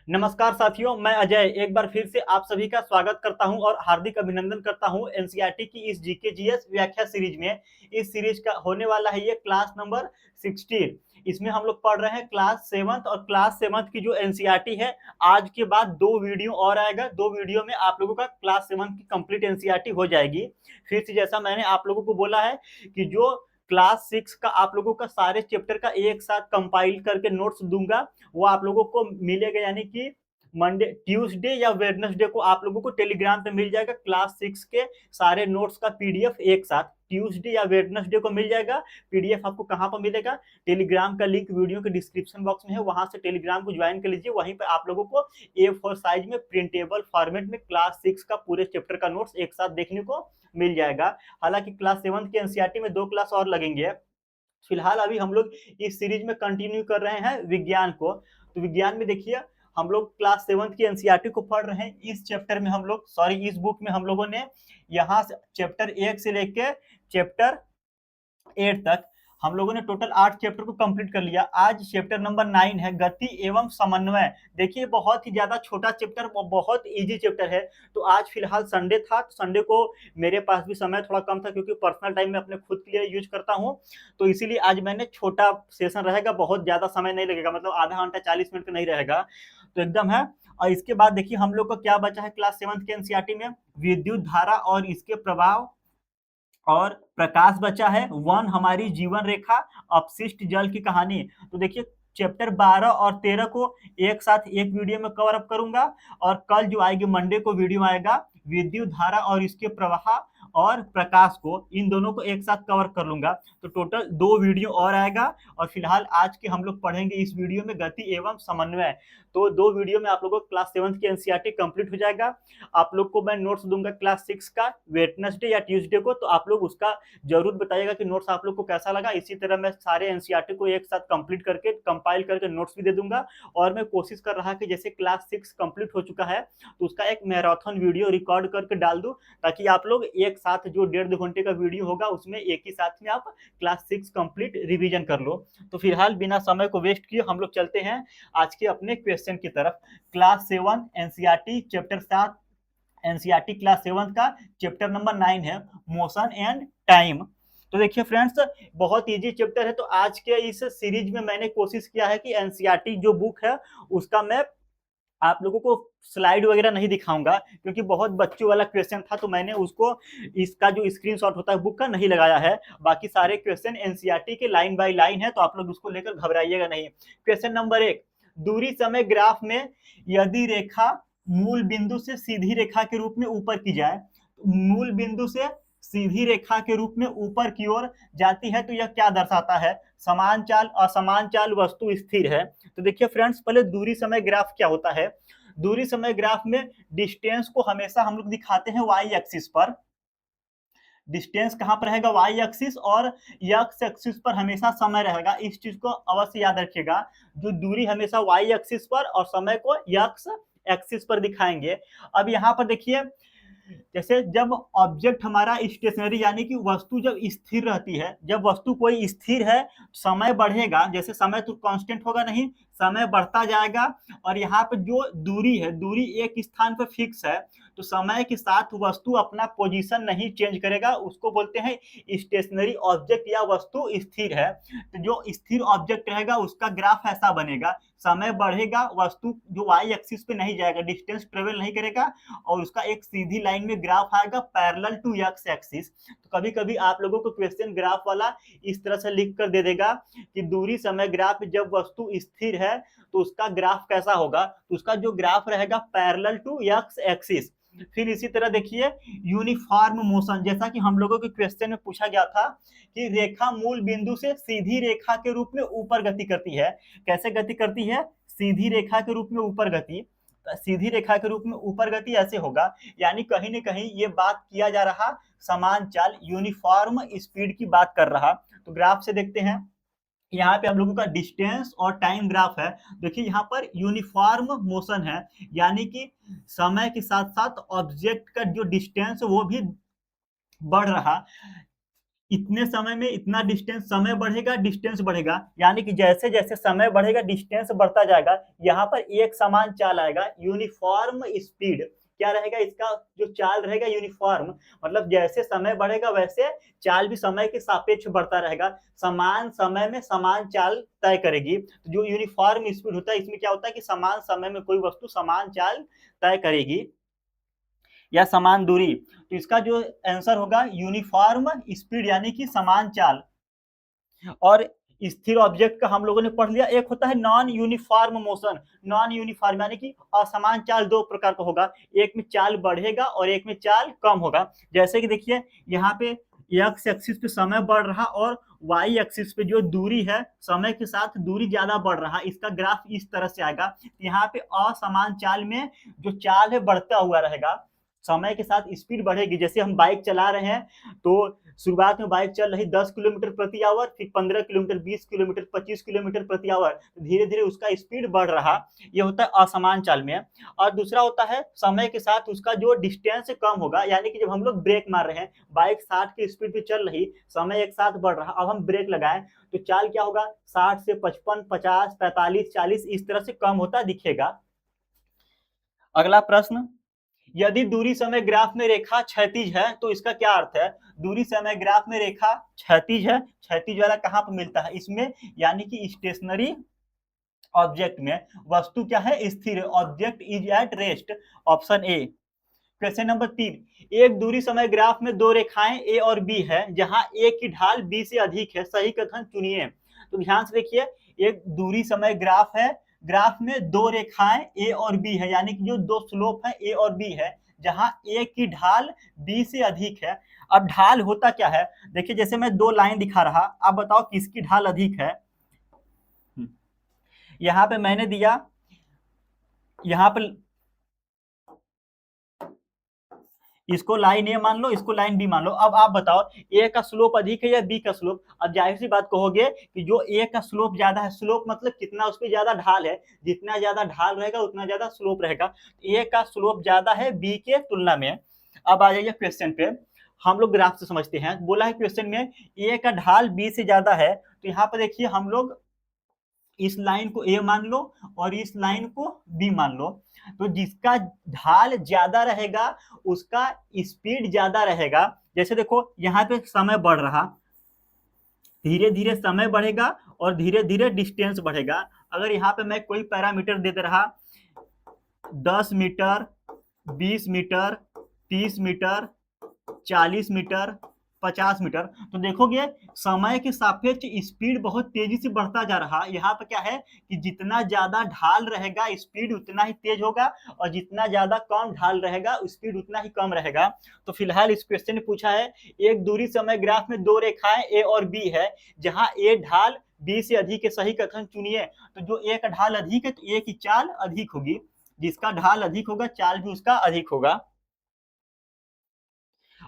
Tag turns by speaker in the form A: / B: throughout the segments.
A: नमस्कार साथियों, मैं अजय एक बार फिर से आप सभी का स्वागत करता हूं और हार्दिक अभिनंदन करता हूं एनसीईआरटी की इस जीके जीएस व्याख्या सीरीज में। इस सीरीज का होने वाला है ये क्लास नंबर 16। इसमें हम लोग पढ़ रहे हैं क्लास 7 और क्लास 7 की जो एनसीईआरटी है। आज के बाद 2 वीडियो और आएगा, 2 वीडियो में आप लोगों का क्लास 7 की कंप्लीट एनसीईआरटी हो जाएगी। फिर से जैसा मैंने आप लोगों को बोला है कि जो क्लास 6 का आप लोगों का सारे चैप्टर का एक साथ कंपाइल करके नोट्स दूंगा, वो आप लोगों को मिलेगा, यानी कि मंडे ट्यूसडे या वेडनेसडे को आप लोगों को टेलीग्राम पे मिल जाएगा क्लास 6 के सारे नोट्स का पीडीएफ एक साथ। ट्यूसडे या वेडनेसडे को मिल जाएगा पीडीएफ। आपको कहां पर मिलेगा? टेलीग्राम का लिंक वीडियो के डिस्क्रिप्शन बॉक्स में है, वहां से टेलीग्राम को ज्वाइन कर लीजिए। वहीं पे आप लोगों को A4 साइज में प्रिंटेबल फॉर्मेट में क्लास 6 का पूरे चैप्टर का नोट्स एक साथ देखने को मिल जाएगा। हालांकि क्लास 7 की एनसीईआरटी में 2 क्लास और लगेंगे। फिलहाल अभी हम लोग इस सीरीज में कंटिन्यू कर रहे हैं विज्ञान को। तो विज्ञान में देखिए, हम लोग क्लास 7 की एनसीईआरटी को पढ़ रहे हैं। इस चैप्टर में हम लोग इस बुक में हम लोगों ने यहाँ से चैप्टर 1 से लेके चैप्टर 8 तक हम लोगों ने टोटल 8 चैप्टर को कंप्लीट कर लिया। आज चैप्टर नंबर 9 है, गति एवं समन्वय। देखिए, बहुत ही ज्यादा छोटा चैप्टर, बहुत इजी चैप्टर है। तो आज फिलहाल संडे था, तो संडे को मेरे पास भी समय थोड़ा कम था, क्योंकि पर्सनल टाइम में अपने खुद के लिए यूज करता हूँ। तो इसीलिए आज मैंने छोटा सेशन रहेगा, बहुत ज्यादा समय नहीं लगेगा, मतलब आधा घंटा 40 मिनट का नहीं रहेगा, तो एकदम है। और इसके बाद देखिए हम लोग को क्या बचा है क्लास 7 के एनसीईआरटी में। विद्युत धारा और इसके प्रभाव और प्रकाश बचा है। वन हमारी जीवन रेखा, अपशिष्ट जल की कहानी। तो देखिए, चैप्टर 12 और 13 को एक साथ एक वीडियो में कवर अप करूंगा। और कल जो आएगी मंडे को वीडियो आएगा विद्युत धारा और इसके प्रवाह और प्रकाश को, इन दोनों को एक साथ कवर कर लूंगा। तो टोटल 2 वीडियो और आएगा। और फिलहाल आज के हम लोग पढ़ेंगे इस वीडियो में गति एवं समन्वय। तो 2 वीडियो में आप लोगों को क्लास 7 की एनसीईआरटी कंप्लीट हो जाएगा। आप लोग को मैं नोट्स दूंगा क्लास 6 का वेडनेसडे या ट्यूसडे को, तो आप लोग उसका जरूर बताइएगा कि नोट्स आप लोग को कैसा लगा। इसी तरह मैं सारे एनसीईआरटी को एक साथ कंप्लीट करके कंपाइल करके नोट्स भी दे दूंगा। और मैं कोशिश कर रहा कि जैसे क्लास 6 कंप्लीट हो चुका है तो उसका एक मैराथन वीडियो रिकॉर्ड करके डाल दूं, ताकि आप लोग एक साथ जो 1.5-2 घंटे का वीडियो होगा उसमें एक ही साथ में आप क्लास 6 कंप्लीट रिवीजन कर लो। तो फिलहाल बिना समय को वेस्ट किए हम लोग चलते हैं आज के अपने क्वेश्चन की तरफ। Class 7 NCERT chapter 7, NCERT class 7 का चैप्टर नंबर 9 है, मोशन एंड टाइम। तो देखिए फ्रेंड्स, बहुत इजी चैप्टर है। तो आज के इस सीरीज में मैंने कोशिश किया है कि एनसीईआरटी जो बुक है उसका मैं आप लोगों को स्लाइड वगैरह नहीं दिखाऊंगा, क्योंकि बहुत बच्चों वाला क्वेश्चन था, तो मैंने उसको इसका जो स्क्रीनशॉट होता है बुक का नहीं लगाया है। बाकी सारे क्वेश्चन एनसीईआरटी के लाइन बाय लाइन है, तो आप लोग उसको लेकर घबराइएगा नहीं। क्वेश्चन नंबर 1, दूरी समय ग्राफ में यदि रेखा मूल बिंदु से सीधी रेखा के रूप में ऊपर की जाए, मूल बिंदु से सीधी रेखा के रूप में ऊपर की ओर जाती है, तो यह क्या दर्शाता है? समान चाल, असमान चाल, वस्तु स्थिर है। तो देखिए फ्रेंड्स, पहले दूरी समय ग्राफ क्या होता है। दूरी समय ग्राफ में डिस्टेंस को हमेशा हम लोग दिखाते हैं वाई एक्सिस पर। डिस्टेंस कहां पर रहेगा? Y axis. और एक्स एक्सिस पर हमेशा समय रहेगा, इस चीज को अवश्य याद रखिएगा। जो दूरी हमेशा वाई एक्सिस पर और समय को एक्स एक्सिस पर दिखाएंगे। अब यहाँ पर देखिए, जैसे जब ऑब्जेक्ट हमारा स्टेशनरी यानी कि वस्तु जब स्थिर रहती है, जब वस्तु कोई स्थिर है, समय बढ़ेगा। जैसे समय तो कांस्टेंट होगा नहीं, समय बढ़ता जाएगा। और यहाँ पे जो दूरी है, दूरी एक स्थान पर फिक्स है, तो समय के साथ वस्तु अपना पोजीशन नहीं चेंज करेगा, उसको बोलते हैं स्टेशनरी ऑब्जेक्ट या वस्तु स्थिर है। तो जो स्थिर ऑब्जेक्ट रहेगा उसका ग्राफ ऐसा बनेगा। समय बढ़ेगा, वस्तु जो वाई एक्सिस पे नहीं जाएगा, डिस्टेंस ट्रेवल नहीं करेगा, और उसका एक सीधी लाइन में ग्राफ आएगा पैरेलल टू एक्स एक्सिस। तो कभी कभी आप लोगों को क्वेश्चन ग्राफ वाला इस तरह से लिख कर दे देगा कि दूरी समय ग्राफ जब वस्तु स्थिर है तो उसका ग्राफ कैसा होगा, तो उसका जो ग्राफ रहेगा पैरेलल टू एक्स एक्सिस। फिर इसी तरह देखिए यूनिफॉर्म मोशन, जैसा कि हम लोगों के क्वेश्चन में पूछा गया था कि रेखा मूल बिंदु से सीधी रेखा के रूप में ऊपर गति करती है। कैसे गति करती है? सीधी रेखा के रूप में ऊपर गति। सीधी रेखा के रूप में ऊपर गति ऐसे होगा, यानी कहीं ना कहीं ये बात किया जा रहा समान चाल, यूनिफॉर्म स्पीड की बात कर रहा। तो ग्राफ से देखते हैं, यहाँ पे हम लोगों का डिस्टेंस और टाइम ग्राफ है। देखिए यहाँ पर यूनिफॉर्म मोशन है, यानी कि समय के साथ साथ ऑब्जेक्ट का जो डिस्टेंस वो भी बढ़ रहा। इतने समय में इतना डिस्टेंस, समय बढ़ेगा डिस्टेंस बढ़ेगा, यानी कि जैसे जैसे समय बढ़ेगा डिस्टेंस बढ़ता जाएगा। यहाँ पर एक समान चाल आएगा, यूनिफॉर्म स्पीड। क्या रहेगा इसका जो चाल रहेगा? यूनिफॉर्म, मतलब जैसे समय बढ़ेगा वैसे चाल भी समय के सापेक्ष बढ़ता रहेगा। समान समय में समान चाल तय करेगी। तो जो यूनिफॉर्म स्पीड होता है इसमें क्या होता है कि समान समय में कोई वस्तु समान चाल तय करेगी या समान दूरी। तो इसका जो आंसर होगा यूनिफॉर्म स्पीड, यानी कि समान चाल। और स्थिर ऑब्जेक्ट का हम लोगों ने पढ़ लिया। एक होता है non uniform motion. Non uniform यानी कि असमान चाल दो प्रकार का होगा, एक में चाल बढ़ेगा और एक में चाल कम होगा। जैसे कि देखिए यहाँ पे एक्स एक्सिस पे समय बढ़ रहा और वाई एक्सिस पे जो दूरी है समय के साथ दूरी ज्यादा बढ़ रहा, इसका ग्राफ इस तरह से आएगा। यहाँ पे असमान चाल में जो चाल है बढ़ता हुआ रहेगा, समय के साथ स्पीड बढ़ेगी। जैसे हम बाइक चला रहे हैं तो शुरुआत में बाइक चल रही 10 किलोमीटर प्रति आवर, फिर 15 किलोमीटर, 20 किलोमीटर, 25 किलोमीटर प्रति आवर, धीरे धीरे उसका स्पीड बढ़ रहा। ये होता है असमान चाल में। और दूसरा होता है समय के साथ उसका जो डिस्टेंस कम होगा, यानी कि जब हम लोग ब्रेक मार रहे हैं, बाइक 60 की स्पीड पे चल रही, समय एक साथ बढ़ रहा, अब हम ब्रेक लगाएं तो चाल क्या होगा? 60 से 55, 50, 45, 40 इस तरह से कम होता दिखेगा। अगला प्रश्न, यदि दूरी समय ग्राफ में रेखा क्षैतिज है तो इसका क्या अर्थ है? दूरी समय ग्राफ में रेखा क्षैतिज है, क्षैतिज वाला कहां पर मिलता है? इसमें, यानी कि स्टेशनरी ऑब्जेक्ट में वस्तु क्या है? स्थिर। Object is at rest, option A. Question number 3, एक दूरी समय ग्राफ में दो रेखाएं ए और बी है जहां ए की ढाल बी से अधिक है, सही कथन चुनिए। तो ध्यान से देखिए, एक दूरी समय ग्राफ है, ग्राफ में दो रेखाएं ए और बी है, यानी कि जो दो स्लोप है ए और बी है, जहां ए की ढाल बी से अधिक है। अब ढाल होता क्या है? देखिए जैसे मैं दो लाइन दिखा रहा, आप बताओ किसकी ढाल अधिक है? यहां पे मैंने दिया, यहां पर इसको लाइन ए मान लो, इसको लाइन बी मान लो। अब आप बताओ ए का स्लोप अधिक है या बी का स्लोप? अब जाहिर सी बात कहोगे कि जो ए का स्लोप ज्यादा है, स्लोप मतलब कितना उस पर ज्यादा ढाल है, जितना ज्यादा ढाल रहेगा उतना ज्यादा स्लोप रहेगा। ए का स्लोप ज्यादा है बी के तुलना में। अब आ जाइए क्वेश्चन पे, हम लोग ग्राफ से समझते हैं। बोला है क्वेश्चन में ए का ढाल बी से ज्यादा है, तो यहाँ पर देखिए हम लोग इस लाइन को ए मान लो और इस लाइन को बी मान लो। तो जिसका ढाल ज्यादा रहेगा उसका स्पीड ज्यादा रहेगा। जैसे देखो यहाँ पे समय बढ़ रहा, धीरे धीरे समय बढ़ेगा और धीरे धीरे डिस्टेंस बढ़ेगा। अगर यहाँ पे मैं कोई पैरामीटर दे रहा 10 metre, 20 metre, 30 metre, 40 metre, 50 metre, तो देखोगे समय के सापेक्ष स्पीड बहुत तेजी से बढ़ता जा रहा। यहाँ पर क्या है कि जितना ज्यादा ढाल रहेगा स्पीड उतना ही तेज होगा, और जितना ज्यादा कम ढाल रहेगा स्पीड उतना ही कम रहेगा। तो फिलहाल इस क्वेश्चन ने पूछा है एक दूरी समय ग्राफ में दो रेखाएं ए और बी है जहां ए ढाल बी से अधिक है, सही कथन चुनिए। तो जो ए का ढाल अधिक है तो ए की चाल अधिक होगी, जिसका ढाल अधिक होगा चाल भी उसका अधिक होगा।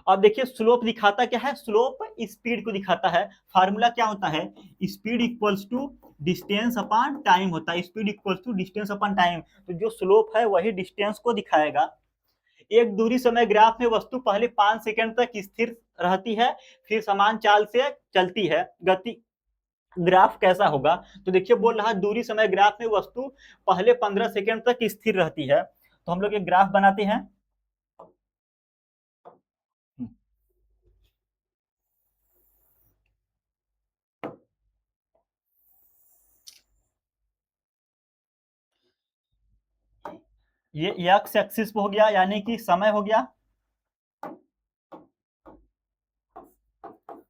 A: अब देखिए स्लोप दिखाता क्या है? स्लोप स्पीड को दिखाता है। फार्मूला क्या होता है? Speed equals to distance upon time होता है। Speed equals to distance upon time, तो जो स्लोप है वही डिस्टेंस को दिखाएगा। एक दूरी समय ग्राफ में वस्तु पहले 5 सेकंड तक स्थिर रहती है, फिर समान चाल से चलती है, गति ग्राफ कैसा होगा? तो देखिए बोल रहा है दूरी समय ग्राफ में वस्तु पहले 15 सेकंड तक स्थिर रहती है। तो हम लोग एक ग्राफ बनाते हैं। ये एक्स एक्सिस पे हो गया, यानी कि समय हो गया,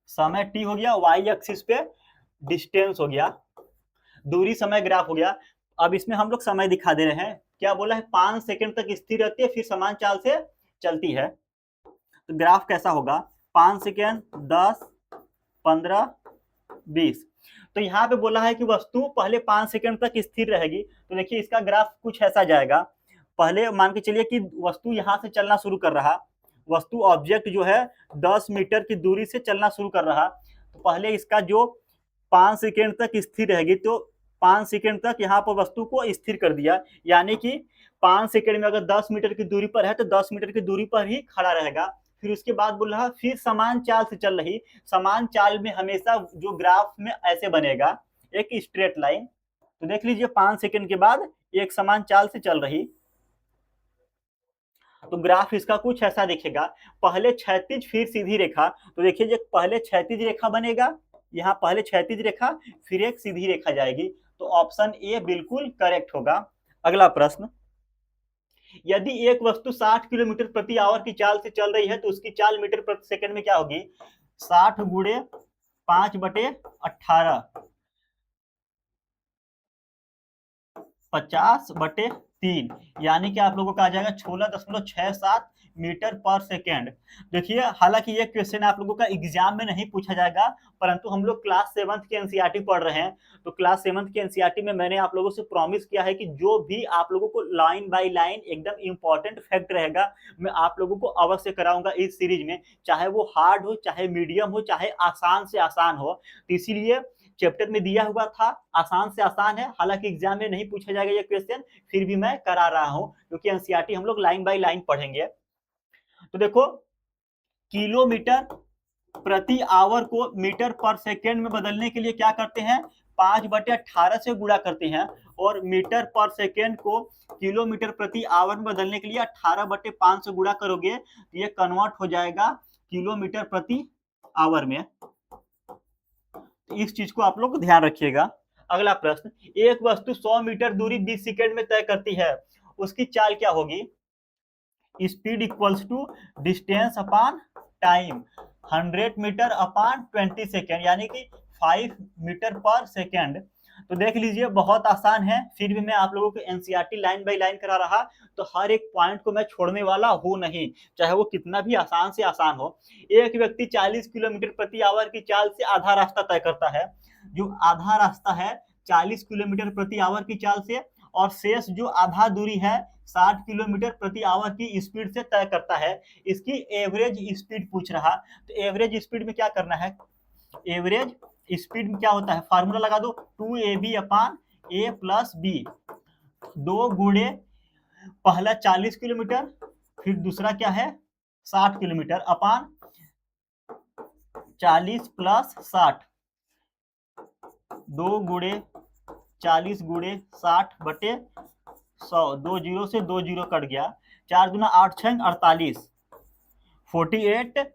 A: समय टी हो गया, वाई एक्सिस पे डिस्टेंस हो गया, दूरी समय ग्राफ हो गया। अब इसमें हम लोग समय दिखा दे रहे हैं। क्या बोला है? 5 सेकंड तक स्थिर रहती है फिर समान चाल से चलती है। तो ग्राफ कैसा होगा? 5 सेकंड, 10, 15, 20। तो यहाँ पे बोला है कि वस्तु पहले 5 सेकंड तक स्थिर रहेगी, तो देखिए इसका ग्राफ कुछ ऐसा जाएगा। पहले मान के चलिए कि वस्तु यहाँ से चलना शुरू कर रहा, वस्तु ऑब्जेक्ट जो है 10 मीटर की दूरी से चलना शुरू कर रहा, तो पहले इसका जो 5 सेकंड तक स्थिर रहेगी, तो 5 सेकंड तक यहाँ पर वस्तु को स्थिर कर दिया, यानी कि 5 सेकंड में अगर 10 मीटर की दूरी पर है तो 10 मीटर की दूरी पर ही खड़ा रहेगा। फिर उसके बाद बोल रहा फिर समान चाल से चल रही। समान चाल में हमेशा जो ग्राफ में ऐसे बनेगा एक स्ट्रेट लाइन। तो देख लीजिए 5 सेकंड के बाद एक समान चाल से चल रही, तो ग्राफ इसका कुछ ऐसा दिखेगा। पहले क्षैतिज फिर सीधी रेखा, तो देखिए जो पहले क्षैतिज रेखा बनेगा, यहाँ पहले क्षैतिज रेखा फिर एक सीधी रेखा जाएगी, तो ऑप्शन ए बिल्कुल करेक्ट होगा। अगला प्रश्न, यदि एक वस्तु 60 किलोमीटर प्रति आवर की चाल से चल रही है तो उसकी चाल मीटर प्रति सेकंड में क्या होगी? 60 गुणे 5/18, 50/3, यानी कि आप लोगों का आ जाएगा 16.67 मीटर पर सेकेंड। देखिए हालांकि ये क्वेश्चन आप लोगों का एग्जाम में नहीं पूछा जाएगा, परंतु हम लोग क्लास 7th के एनसीईआरटी पढ़ रहे हैं, तो क्लास 7th के एनसीईआरटी में मैंने आप लोगों से प्रॉमिस किया है कि जो भी आप लोगों को लाइन बाय लाइन एकदम इंपॉर्टेंट फैक्ट रहेगा मैं आप लोगों को अवश्य कराऊंगा इस सीरीज में, चाहे वो हार्ड हो, चाहे मीडियम हो, चाहे आसान से आसान हो। तो इसीलिए चैप्टर में दिया हुआ था आसान से आसान है, हालांकि एग्जाम में नहीं पूछा जाएगा ये क्वेश्चन, फिर भी मैं करा रहा हूं क्योंकि एनसीईआरटी हम लोग लाइन बाय लाइन पढ़ेंगे। तो देखो किलोमीटर प्रति आवर को मीटर पर सेकेंड में बदलने के लिए क्या करते हैं? 5/18 से गुणा करते हैं, और मीटर पर सेकेंड को किलोमीटर प्रति आवर में बदलने के लिए 18/5 से गुणा करोगे तो ये कन्वर्ट हो जाएगा किलोमीटर प्रति आवर में। इस चीज को आप लोग ध्यान रखिएगा। अगला प्रश्न, एक वस्तु 100 मीटर दूरी 20 सेकेंड में तय करती है, उसकी चाल क्या होगी? Speed equals to distance upon time, 100 metre upon 20 second, यानी कि 5 मीटर पर सेकेंड। तो देख लीजिए बहुत आसान है, फिर भी मैं आप लोगों को एनसीईआरटी लाइन बाय लाइन करा रहा, तो हर एक पॉइंट को मैं छोड़ने वाला हूं नहीं, चाहे वो कितना भी आसान से आसान हो। एक व्यक्ति 40 किलोमीटर प्रति आवर की चाल से आधा रास्ता तय करता है, जो आधा रास्ता है 40 किलोमीटर प्रति आवर की चाल से, और शेष जो आधा दूरी है 60 किलोमीटर प्रति आवर की स्पीड से तय करता है। इसकी एवरेज स्पीड पूछ रहा, तो एवरेज स्पीड में क्या करना है? एवरेज स्पीड में क्या होता है? फार्मूला लगा दो, 2ab upon a plus B, 2 गुणे पहला 40 किलोमीटर, फिर दूसरा क्या है 60 किलोमीटर, अपान 40 प्लस 60, 2 गुणे 40 गुणे 60/100, 2 जीरो से 2 जीरो कट गया, 4 दूना 8 6 48, 48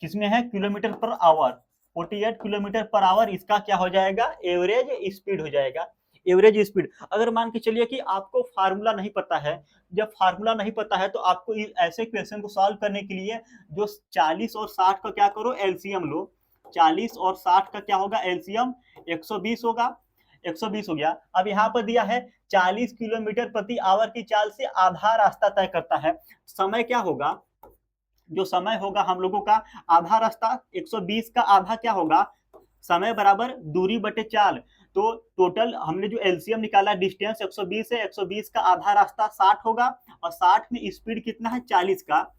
A: किसमें है? Kilometre per hour, 48 kilometre per hour इसका क्या हो जाएगा? एवरेज स्पीड हो जाएगा। एवरेज स्पीड, अगर मान के चलिए कि आपको फार्मूला नहीं पता है, जब फार्मूला नहीं पता है तो आपको ऐसे क्वेश्चन को सॉल्व करने के लिए जो 40 और 60 का क्या करो? एलसीएम लो। 40 और 60 का क्या होगा? एलसीएम 120 होगा, 120 हो गया। अब यहाँ पर दिया है 40 किलोमीटर प्रति आवर की चाल से आधा रास्ता तय करता है, समय क्या होगा? जो समय होगा हम लोगों का आधा रास्ता 120 का आधा क्या होगा? समय बराबर दूरी बटे चाल, तो टोटल हमने जो एलसीएम निकाला डिस्टेंस 120 है, 120 का आधा रास्ता 60 होगा, और 60 में स्पीड कितना है? 40 का,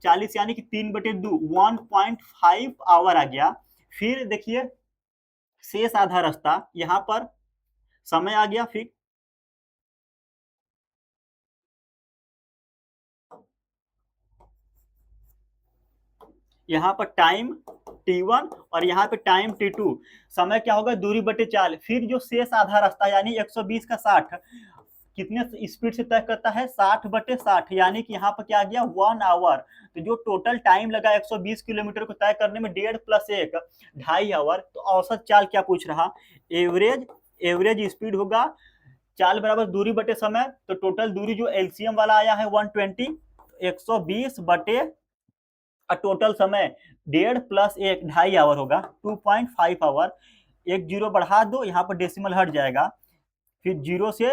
A: 40 यानी कि 3/2, 1.5 आवर आ गया। फिर देखिए शेष आधा रास्ता, यहाँ पर समय आ गया, फिर यहाँ पर टाइम t1 और यहाँ पे टाइम t2, समय क्या होगा? दूरी बटे चाल, फिर जो शेष आधा रास्ता यानी 120 का 60 कितने स्पीड से तय करता है? 60/60, यानी कि यहाँ पर क्या आ गया? 1 आवर। तो जो टोटल टाइम लगा 120 किलोमीटर को तय करने में 1.5 + 1 2.5 आवर। तो औसत चाल क्या पूछ रहा? एवरेज स्पीड होगा, चाल बराबर दूरी बटे समय, तो टोटल दूरी जो एलसीएम वाला आया है 120, 120 बटे टोटल समय 1.5 + 1 2.5 आवर होगा, 2.5 आवर। एक जीरो बढ़ा दो, यहाँ पर डेसिमल हट जाएगा, फिर जीरो से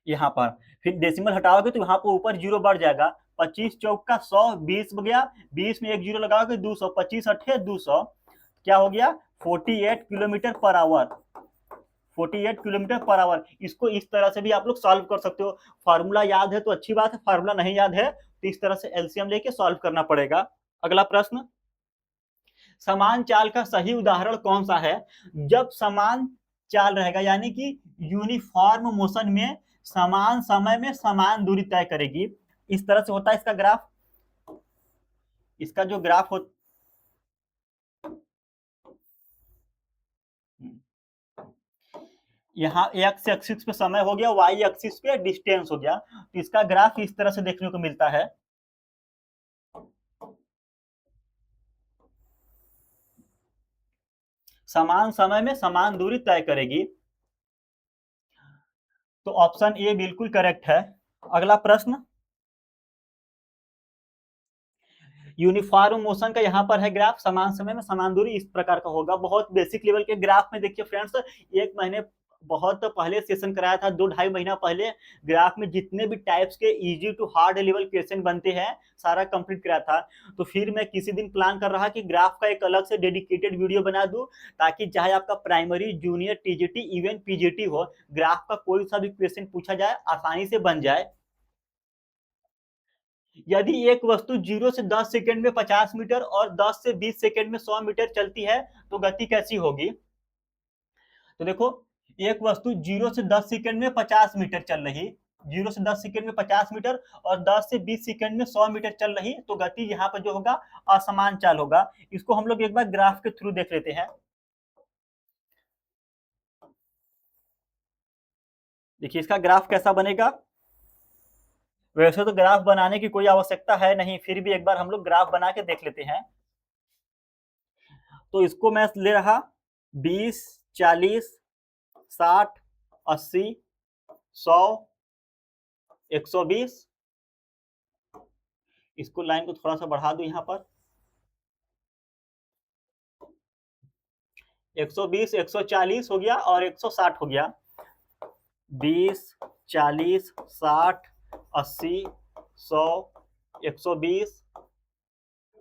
A: यहाँ पर फिर डेसिमल हटाओगे तो यहाँ पर ऊपर जीरो बढ़ जाएगा, 25 चौक का 100, 20 हो गया, 20 में एक जीरो लगाओगे 200, 25 अठे 200, क्या हो गया? 48 kilometre per hour, 48 kilometre per hour. इसको इस तरह से भी आप लोग सॉल्व कर सकते हो। फार्मूला याद है तो अच्छी बात है, फार्मूला नहीं याद है तो इस तरह से एलसीएम लेके सॉल्व करना पड़ेगा। अगला प्रश्न, समान चाल का सही उदाहरण कौन सा है? जब समान चाल रहेगा, यानी कि यूनिफॉर्म मोशन में समान समय में समान दूरी तय करेगी। इस तरह से होता है इसका ग्राफ। इसका जो ग्राफ हो यहाँ एक्स एक्सिस पे समय हो गया, वाई एक्सिस पे डिस्टेंस हो गया, तो इसका ग्राफ इस तरह से देखने को मिलता है। समान समय में समान दूरी तय करेगी। तो ऑप्शन ए बिल्कुल करेक्ट है। अगला प्रश्न, यूनिफॉर्म मोशन का यहाँ पर है ग्राफ, समान समय में समान दूरी इस प्रकार का होगा। बहुत बेसिक लेवल के ग्राफ में देखिए फ्रेंड्स, एक महीने बहुत पहले सेशन कराया था, 2-2.5 महीना पहले ग्राफ में जितने भी टाइप्स के easy to hard level question बनते हैं सारा कंप्लीट कराया था। तो फिर मैं किसी दिन प्लान कर रहा कि ग्राफ का एक अलग से डेडिकेटेड वीडियो बना दूं, ताकि चाहे आपका primary, junior, TGT, even PGT हो, ग्राफ का कोई सा भी क्वेश्चन पूछा जाए आसानी से बन जाए। यदि एक वस्तु 0 से 10 सेकंड में 50 मीटर और 10 से 20 सेकंड में 100 मीटर चलती है, तो गति कैसी होगी? तो देखो, एक वस्तु 0 से 10 सेकंड में 50 मीटर चल रही, 0 से 10 सेकंड में 50 मीटर और 10 से 20 सेकंड में 100 मीटर चल रही, तो गति यहाँ पर जो होगा असमान चाल होगा। इसको हम लोग एक बार ग्राफ के थ्रू देख लेते हैं। देखिए इसका ग्राफ कैसा बनेगा। वैसे तो ग्राफ बनाने की कोई आवश्यकता है नहीं, फिर भी एक बार हम लोग ग्राफ बना के देख लेते हैं। तो इसको मैं ले रहा 20, 40, 60, 80, 100, 120। इसको लाइन को थोड़ा सा बढ़ा दूं यहाँ पर, 120, 140 हो गया और 160 हो गया। 20, 40, 60, 80, 100, 120,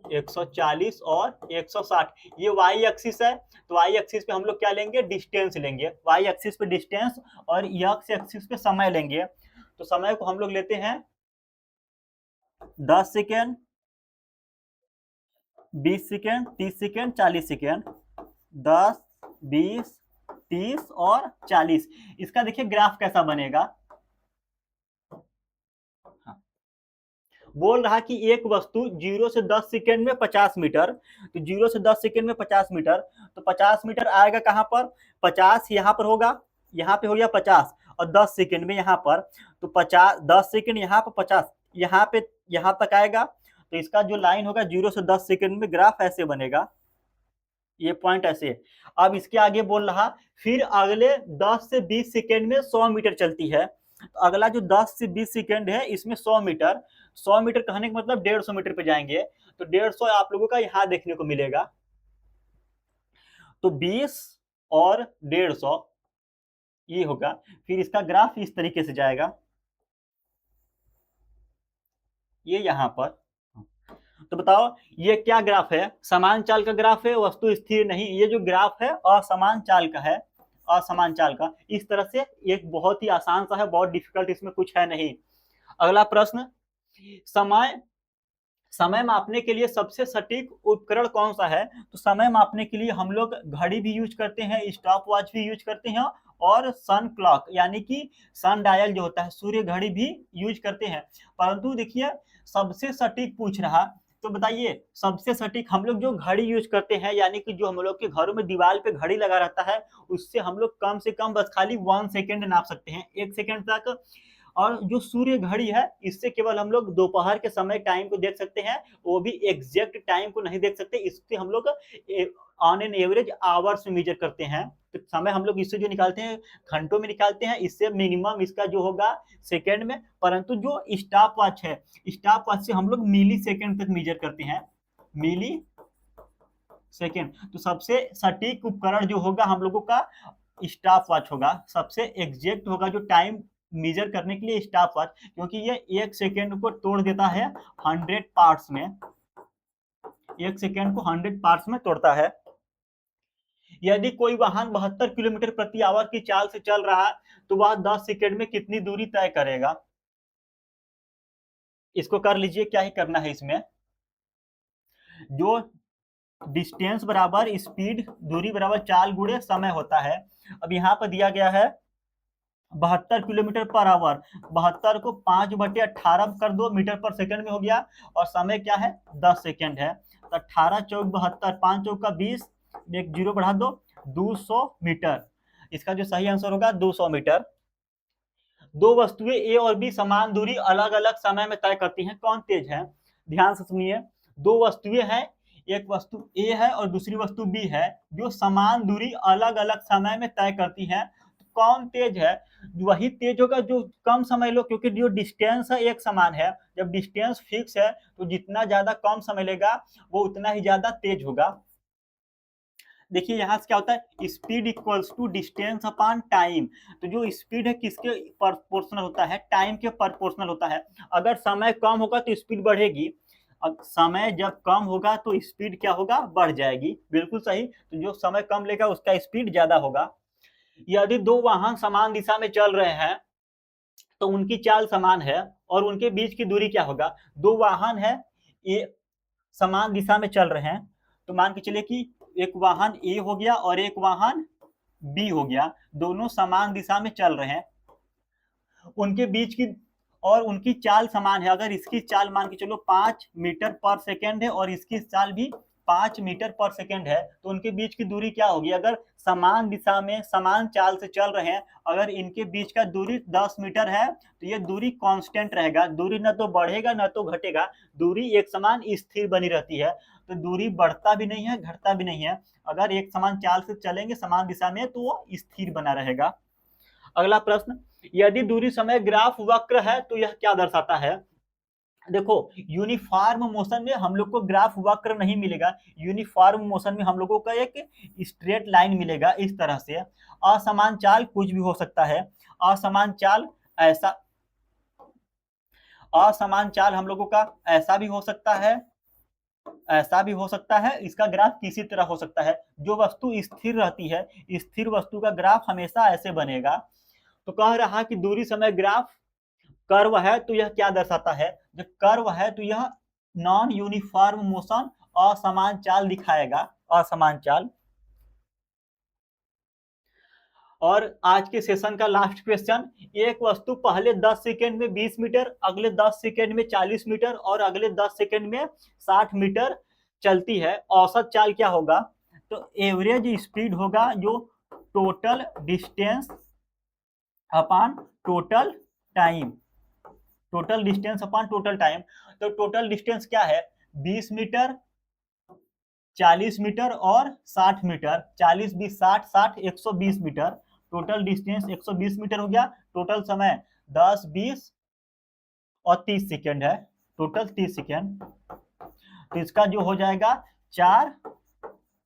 A: 140 और 160। ये वाई एक्सिस है, तो वाई एक्सिस पे हम लोग क्या लेंगे, डिस्टेंस लेंगे। वाई एक्सिस पे डिस्टेंस और एक्स एक्सिस पे समय लेंगे। तो समय को हम लोग लेते हैं 10 सेकेंड, 20 सेकेंड, 30 सेकेंड, 40 सेकेंड। 10, 20, 30 और 40। इसका देखिए ग्राफ कैसा बनेगा। हाँ। बोल रहा कि एक वस्तु 0 से 10 सेकेंड में 50 मीटर, तो 0 से 10 सेकेंड में 50 मीटर, तो 50 मीटर आएगा कहां पर, 50 यहां पर होगा, यहां पे हो गया 50 और 10 सेकेंड में यहां पर, तो 50, 10 सेकेंड यहां पर 50 यहां पे, यहां तक आएगा। तो इसका जो लाइन होगा 0 से 10 सेकेंड में ग्राफ ऐसे बनेगा, ये पॉइंट ऐसे। अब इसके आगे बोल रहा फिर अगले 10 से 20 सेकेंड में 100 मीटर चलती है। तो अगला जो 10 से 20 सेकेंड है इसमें 100 मीटर, 100 मीटर कहने का मतलब 150 मीटर पे जाएंगे। तो 150 आप लोगों का यहां देखने को मिलेगा। तो 20 और 150 ये होगा। फिर इसका ग्राफ इस तरीके से जाएगा, ये यहां पर। तो बताओ ये क्या ग्राफ है, समान चाल का ग्राफ है, वस्तु स्थिर नहीं। ये जो ग्राफ है असमान चाल का है, असमान चाल का। इस तरह से एक बहुत ही आसान सा है, बहुत डिफिकल्ट इसमें कुछ है नहीं। अगला प्रश्न, समय समय मापने के लिए सबसे सटीक उपकरण कौन सा है? तो समय मापने के लिए हम लोग घड़ी भी यूज करते हैं, स्टॉप वॉच भी यूज करते हैं और सन क्लॉक यानी कि सन डायल जो होता है, सूर्य घड़ी भी यूज करते हैं। परंतु देखिए सबसे सटीक पूछ रहा, तो बताइए सबसे सटीक हम लोग जो घड़ी यूज करते हैं, यानी कि जो हम लोग के घरों में दीवार पे घड़ी लगा रहता है, उससे हम लोग कम से कम बस खाली 1 सेकेंड नाप सकते हैं, 1 सेकेंड तक। और जो सूर्य घड़ी है इससे केवल हम लोग दोपहर के समय टाइम को देख सकते हैं, वो भी एग्जैक्ट टाइम को नहीं देख सकते। इससे हम लोग ऑन एन एवरेज आवर्स में मेजर करते हैं। तो समय हम लोग इससे जो निकालते हैं घंटों में निकालते हैं, इससे मिनिमम इसका जो होगा सेकेंड में। परंतु जो स्टॉप वॉच है, स्टॉप वॉच से हम लोग मिली सेकेंड तक मेजर करते हैं, मिली सेकेंड। तो सबसे सटीक उपकरण जो होगा हम लोगों का स्टॉप वॉच होगा, सबसे एग्जैक्ट होगा जो टाइम मेजर करने के लिए स्टॉप वॉच, क्योंकि ये 1 सेकेंड को तोड़ देता है 100 पार्ट्स में, 1 सेकेंड को 100 पार्ट्स में तोड़ता है। यदि कोई वाहन 72 किलोमीटर प्रति आवर की चाल से चल रहा है, तो वह 10 सेकेंड में कितनी दूरी तय करेगा? इसको कर लीजिए, क्या ही करना है इसमें। जो डिस्टेंस बराबर स्पीड, दूरी बराबर चाल गुणे समय होता है। अब यहाँ पर दिया गया है 72 किलोमीटर पर आवर, 72 को 5/18 कर दो, मीटर पर सेकंड में हो गया, और समय क्या है 10 सेकंड है। तो 18 चौक 72, 5 चौक का 20, एक जीरो बढ़ा दो, 200 मीटर। इसका जो सही आंसर होगा 200 मीटर। दो वस्तुएं ए और बी समान दूरी अलग अलग समय में तय करती हैं, कौन तेज है? ध्यान से सुनिए, दो वस्तुएं हैं, एक वस्तु ए है और दूसरी वस्तु बी है, जो समान दूरी अलग अलग समय में तय करती हैं, तो कौन तेज है? वही तेज होगा जो कम समय लो, क्योंकि जो डिस्टेंस है एक समान है। जब डिस्टेंस फिक्स है तो जितना ज्यादा कम समय लेगा वो उतना ही ज्यादा तेज होगा। देखिए यहाँ से क्या होता है, speed equals to distance upon time. तो जो स्पीड है किसके प्रोपोर्शनल होता है? टाइम के प्रोपोर्शनल होता है। अगर समय कम होगा तो स्पीड बढ़ेगी, अब समय जब कम होगा तो स्पीड क्या होगा? बढ़ जाएगी। बिल्कुल सही, तो जो समय कम लेगा उसका स्पीड ज्यादा होगा। यदि दो वाहन समान दिशा में चल रहे हैं तो उनकी चाल समान है और उनके बीच की दूरी क्या होगा? दो वाहन है, ये समान दिशा में चल रहे हैं, तो मान के चलिए कि एक वाहन ए हो गया और एक वाहन बी हो गया, दोनों समान दिशा में चल रहे हैं, उनके बीच की और उनकी चाल समान है। अगर इसकी चाल मान के चलो 5 मीटर पर सेकेंड है और इसकी चाल भी 5 मीटर पर सेकेंड है, तो उनके बीच की दूरी क्या होगी? अगर समान दिशा में समान चाल से चल रहे हैं, अगर इनके बीच का दूरी 10 मीटर है तो ये दूरी कांस्टेंट रहेगा, दूरी न तो बढ़ेगा न तो घटेगा, दूरी एक समान स्थिर बनी रहती है। तो दूरी बढ़ता भी नहीं है घटता भी नहीं है, अगर एक समान चाल से चलेंगे समान दिशा में तो वो स्थिर बना रहेगा। अगला प्रश्न, यदि दूरी समय ग्राफ वक्र है तो यह क्या दर्शाता है? देखो, यूनिफॉर्म मोशन में हम लोग को ग्राफ वक्र नहीं मिलेगा, यूनिफॉर्म मोशन में हम लोगों का एक स्ट्रेट लाइन मिलेगा इस तरह से। असमान चाल कुछ भी हो सकता है, असमान चाल ऐसा, असमान चाल हम लोगों का ऐसा भी हो सकता है, ऐसा भी हो सकता है, इसका ग्राफ किसी तरह हो सकता है। जो वस्तु स्थिर रहती है, स्थिर वस्तु का ग्राफ हमेशा ऐसे बनेगा। तो कह रहा कि दूरी समय ग्राफ कर्व है तो यह क्या दर्शाता है? जब कर्व है तो यह नॉन यूनिफॉर्म मोशन, असमान चाल दिखाएगा, असमान चाल। और आज के सेशन का लास्ट क्वेश्चन, एक वस्तु पहले 10 सेकंड में 20 मीटर, अगले 10 सेकंड में 40 मीटर और अगले 10 सेकंड में 60 मीटर चलती है, औसत चाल क्या होगा? तो एवरेज स्पीड होगा जो total distance upon total time, total distance upon total time. तो टोटल डिस्टेंस क्या है? 20 मीटर, 40 मीटर और 60 metre, 40 20 60 60 120 metre, total distance 120 metre हो गया। टोटल समय 10 20 और 30 सेकेंड है, टोटल 30 सेकेंड। तो इसका जो हो जाएगा 4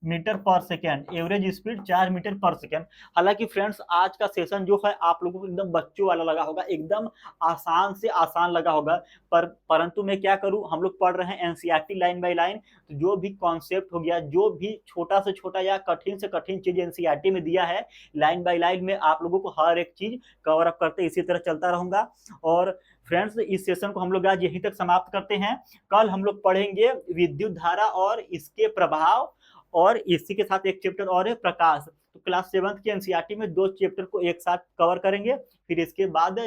A: मीटर पर सेकेंड, एवरेज स्पीड 4 मीटर पर सेकेंड। हालांकि फ्रेंड्स आज का सेशन जो है आप लोगों को एकदम बच्चों वाला लगा होगा, एकदम आसान से आसान लगा होगा, परंतु मैं क्या करूं, हम लोग पढ़ रहे हैं एनसीईआरटी लाइन बाय लाइन, तो जो भी कॉन्सेप्ट हो गया, जो भी छोटा से छोटा या कठिन से कठिन चीज एनसीईआरटी में दिया है, लाइन बाय लाइन में आप लोगों को हर एक चीज कवर अप करते इसी तरह चलता रहूंगा। और फ्रेंड्स इस सेशन को हम लोग आज यहीं तक समाप्त करते हैं। कल हम लोग पढ़ेंगे विद्युत धारा और इसके प्रभाव, और इसी के साथ एक चैप्टर और है प्रकाश। तो क्लास 7 की एनसीईआरटी में 2 चैप्टर को एक साथ कवर करेंगे, फिर इसके बाद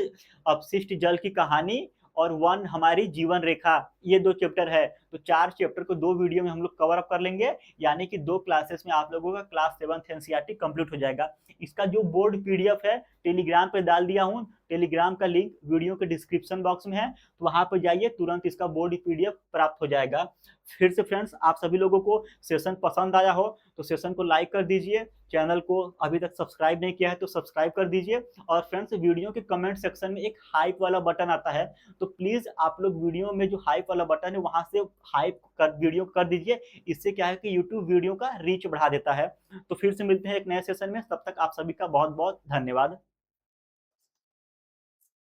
A: अपशिष्ट जल की कहानी और 1 हमारी जीवन रेखा, ये 2 चैप्टर है। तो 4 चैप्टर को 2 वीडियो में हम लोग कवर अप कर लेंगे, यानी कि 2 क्लासेस में आप लोगों का क्लास 7 एनसीईआरटी कंप्लीट हो जाएगा। इसका जो बोर्ड पीडीएफ है टेलीग्राम पे डाल दिया हूँ, टेलीग्राम का लिंक वीडियो के डिस्क्रिप्शन बॉक्स में है, तो वहां पर जाइए, तुरंत इसका बोर्ड पीडीएफ प्राप्त हो जाएगा। फिर से फ्रेंड्स, आप सभी लोगों को सेशन पसंद आया हो तो सेशन को लाइक कर दीजिए, चैनल को अभी तक सब्सक्राइब नहीं किया है तो सब्सक्राइब कर दीजिए। और फ्रेंड्स वीडियो के कमेंट सेक्शन में एक हाइप वाला बटन आता है, तो प्लीज आप लोग वीडियो में जो हाइप वाला बटन है वहां से हाइप कर वीडियो कर दीजिए, इससे क्या है कि यूट्यूब वीडियो का रीच बढ़ा देता है। तो फिर से मिलते हैं एक नए सेशन में, तब तक आप सभी का बहुत बहुत धन्यवाद।